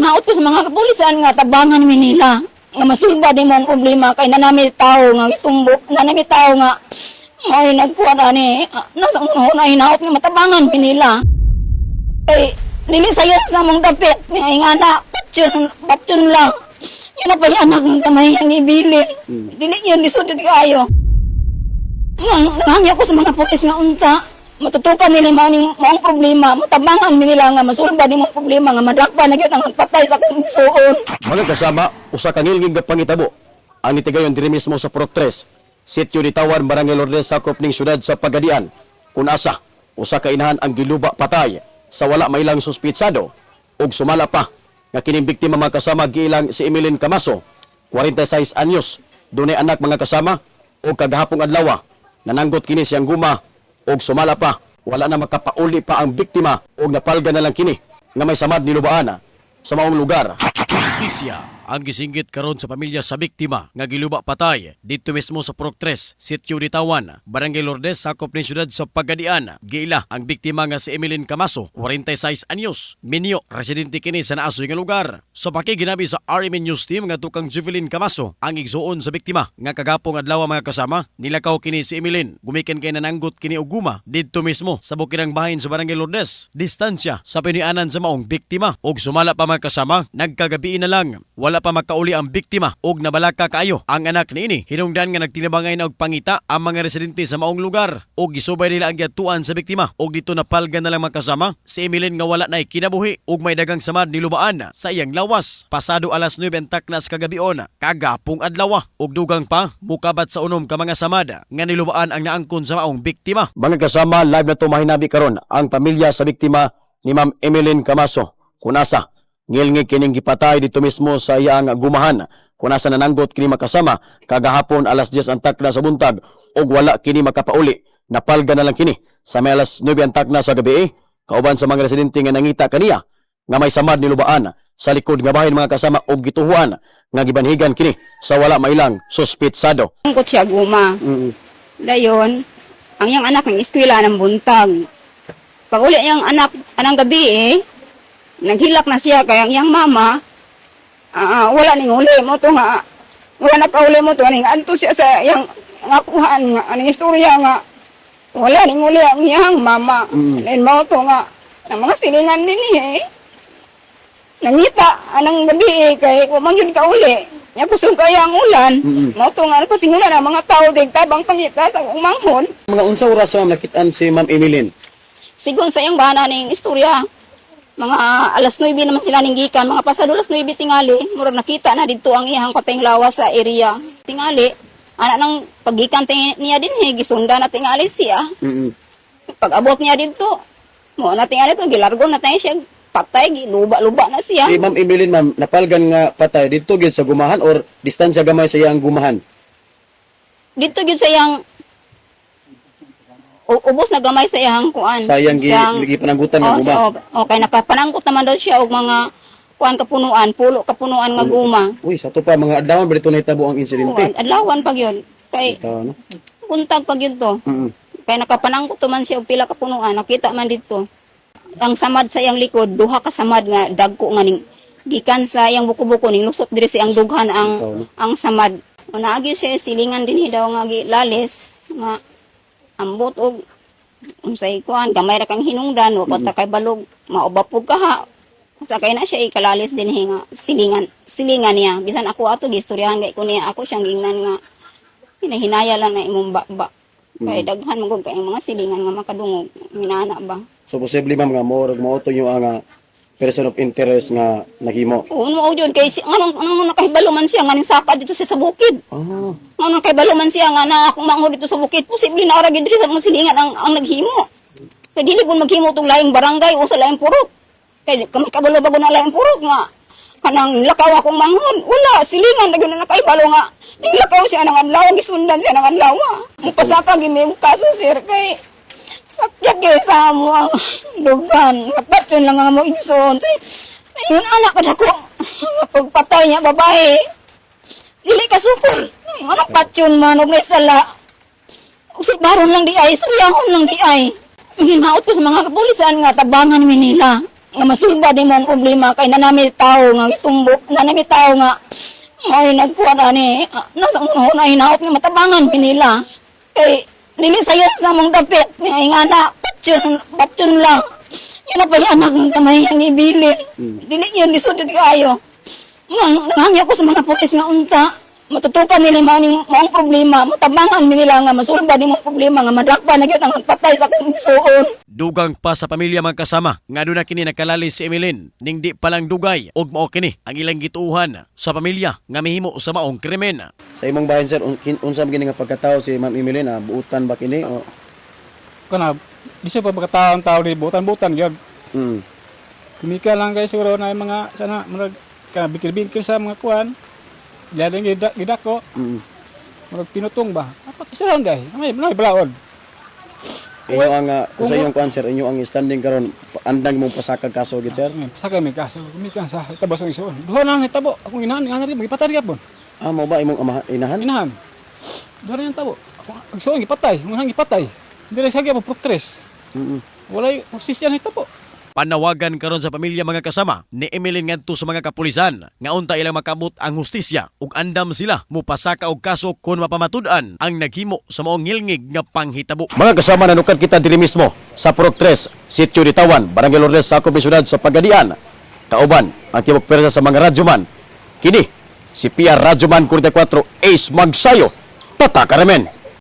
Maot ko sa mga kapulisan nga tabangan mi nila nga masulba di mo ang problema kay nanami tao nga itumbok nanami tao nga ay nagkuha na ni nasa una hinaot nga matabangan mi nila kay nili sayon sa mong dapit nga ingana patyon lang yun na pa yung anak ng kamay ang ibilin dili yun lisod kayo nangangya ko sa mga pulis nga unta matutukan nila maong problema, matabangan nila nga masulba di mong problema nga madakpa na gyud ang patay sa kong suon. Mga kasama, usa ka ngilngig nga pangitabo. Ang nitigayon diri mismo sa Purok 3, Sitio ni Tawan, Barangay Lourdes, sakop ning syudad sa Pagadian. Kun asa, usa ka inahan ang giluba patay sa wala may lang suspitsado ug sumala pa nga kining biktima mga kasama giilang si Emeline Camaso, 46 anyos, dunay anak mga kasama ug kagahapong adlaw nananggot kini siyang guma og sumala pa, wala na makapauli pa ang biktima og napalga na lang kini nga may samad nilubaan sa maong lugar. Justisya ang gisinggit karon sa pamilya sa biktima nga giluba patay dito mismo sa Purok 3, Sitio ni Tawan, Barangay Lourdes, sakop ning syudad sa Pagadian. Giila ang biktima nga si Emeline Camaso, 46 anyos, minyo, residente kini sa naasoy nga lugar. Sa pakiginabi sa RMN News Team nga tukang Jeveline Camaso ang igsuon sa biktima nga kagapong adlaw mga kasama nilakaw kini si Emeline. Gumikan kay nananggot kini og guma dito mismo sa bukidang bahin sa Barangay Lourdes. Distansya sa pinianan sa maong biktima og sumala pa mga kasama nagkagabi na lang. Wala pa makauli ang biktima og nabalaka kaayo ang anak niini. Hinungdan nga nagtinabangay na og pangita ang mga residente sa maong lugar og gisubay nila ang giyatuan sa biktima og dito napalgan na lang makasama si Emeline nga wala na kinabuhi og may dagang samad nilubaan sa iyang lawas. Pasado alas 9 ang taknas kagabion kagapong adlaw og dugang pa mukabat sa unom ka mga samad nga nilubaan ang naangkon sa maong biktima. Mga kasama, live na to mahinabi karon ang pamilya sa biktima ni Ma'am Emeline Camaso. Kunasa ngilngig kining gipatay dito mismo sa iyang gumahan. Kunasa nananggot kini makasama kagahapon alas 10 ang takna sa buntag og wala kini makapauli. Napalga na lang kini sa may alas 9 ang takna sa gabi kauban sa mga residente nga nangita kaniya nga may samad nilubaan sa likod nga bahin mga kasama og gituhuan nga gibanhigan kini sa wala mailang suspitsado. Ang ko siya guma. Dayon, ang yang anak ng eskwela ng buntag. Pag uli yung anak anang gabi naghilak na siya kaya yang mama wala ning uli mo to nga wala nakauli mo to ning anto siya sa yang ngapuhan nga aning istorya nga wala ning uli ang yang mama then mo to nga ang mga silingan din nangita anang gabi kay wa man yun kauli nya kusog kaya ang ulan mo to nga pasingulan ang mga tao tabang pangita sa umanghon. Mga unsa oras nakitaan si Ma'am Emeline? Sigon sa iyang bana ning istorya mga alas 9 naman sila ninggikan, mga pasado alas 9 tingali, murag nakita na dito ang iyang patayng lawas sa area. Tingali, anak nang paggikan niya din, gisunda na tingali siya. Pag abot niya dito, mo na tingali to, gilargo na tayo siya, patay, giluba-luba na siya. Si Ma'am Emeline, ma'am, napalgan nga patay, dito gid sa gumahan or distansya gamay sa iyang gumahan? Dito gid sa iyang ubos na gamay sa iyang kuan. Sayang gipananggutan nga guma. Okay, nakapananggot naman daw siya og mga kuan kapunuan, pulo kapunuan nga guma. Uy, sa to pa mga adlaw balito na hitabo ang insidente. Adlawan pag yun. Kay buntag pag yun to. Kay nakapananggot man siya og pila kapunuan, nakita man dito. Ang samad sa iyang likod, duha ka samad nga dagko nga ning gikan sa iyang buko-buko ning lusot diri sa iyang dughan ang samad. Unaagi siya silingan dinhi daw nga gilalis nga ambot og unsay kuan gamay ra kang hinungdan wa pa kay balog maobapog ka ha sa kay na siya ikalalis din nga silingan niya bisan ako ato gistoryahan kay kunya ako siyang gingnan nga hinahinaya lang na imong ba kay daghan magog kay mga silingan nga makadungog minana ba. So posible ma'am nga mo to yung nga person of interest nga naghimo. Oo, no, yun. Kay anong nakahibalo man siya nga nisaka dito siya sa bukid. Anong nakahibalo man siya nga na akong manghod dito sa bukid. Posible na aragin dito sa mga silingan ang naghimo. Kaya dili kung maghimo itong laing barangay o sa laing purok. Kaya kami kabalo bago na laing purok nga. Kanang lakaw akong manghod. Wala, silingan na gano'n nakahibalo nga. Nilakaw siya ng adlaw, gisundan siya ng adlaw. Mupasaka, gimim kaso sir kay sakyak kayo sa mo ang dugan. Kapatyon lang ang mo igsoon. Ayun, anak ka na ko. Pagpatay niya, babae. Dili ka sukol. Anak patyon man, huwag na isala. Usip baron lang di ay, suryahon lang di ay. Hinaot ko sa mga kapulisan nga, tabangan mi nila. nga masulba ni mo ang problema kay nanami tao nga itumbok, nanami tao nga may nagkuha na ni nasa una hinaot nga matabangan pinila kay dili sayon sa mong dapit nga ingana patyon lang yun na pa yung anak ng kamay ang ibilin dili yun lisod kayo nanghangi ako sa mga pulis nga unta matutukan nila maong problema matabangan nila nga masulba ni mong problema nga madakpa na gyud ang patay sa kong isuon. Dugang pa sa pamilya mga kasama nga doon na kini nakalali si Emeline ning di palang dugay og mao kini ang ilang gituuhan sa pamilya nga mihimo sa maong krimen. Sa imong bahin sir unsa gini nga pagkatao si Ma'am Emeline buutan ba kini o Kana di siya pa pagkataon tao di butan-butan gyud. Tumika lang kay siguro na yung mga sana murag kana bikir-bikir sa mga kuan. Lihat yang gidak ko. Murag pinutong ba? Apat isaraon gay. May balaod. inyo ang kung sa inyong cancer inyo ang standing karon andang mong pasakag kaso gid sir. Pasakag may kaso. Kumikan sa tabas ng isuon. Duha na hitabo. Akong inahan nga rin magipatay gyapon. Mo ba imong inahan? Inahan. Duha na tabo. Ako isuon gipatay. Unang gipatay. Dire sa gyapon proktres. Walay hustisya na hitabo. Panawagan karon sa pamilya mga kasama ni Emeline ngadto sa mga kapulisan nga unta ilang makabot ang hustisya ug andam sila mopasaka og kaso kon mapamatud-an ang naghimo sa maong ngilngig nga panghitabo. Mga kasama nanukad kita diri mismo sa Purok 3, Sitio Ditawan, Barangay Lourdes, sakop ni syudad sa Pagadian. Kauban ang tibok persa sa mga radyoman. Kini si PR Radyoman 44 Ace Magsayo. Tata Karamen.